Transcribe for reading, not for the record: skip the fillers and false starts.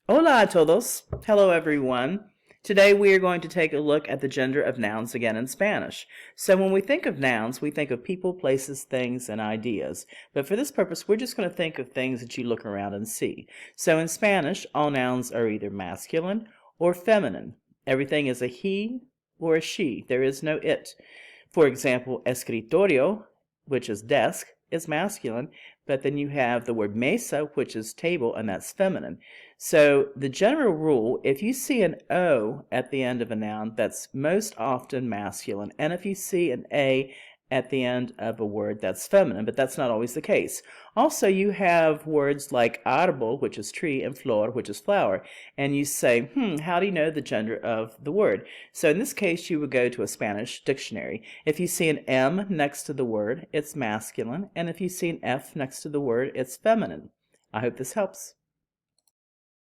Hola a todos. Hello everyone. Today we are going to take a look at the gender of nouns again in Spanish. So when we think of nouns, we think of people, places, things, and ideas. But for this purpose, we're just going to think of things that you look around and see. So in Spanish, all nouns are either masculine or feminine. Everything is a he or a she. There is no it. For example, escritorio, which is desk, is masculine, but then you have the word mesa, which is table, and that's feminine. So the general rule, if you see an O at the end of a noun, that's most often masculine, and if you see an A at the end of a word, that's feminine, but that's not always the case. Also, you have words like árbol, which is tree, and flor, which is flower, and you say, how do you know the gender of the word? So in this case, you would go to a Spanish dictionary. If you see an M next to the word, it's masculine, and if you see an F next to the word, it's feminine. I hope this helps.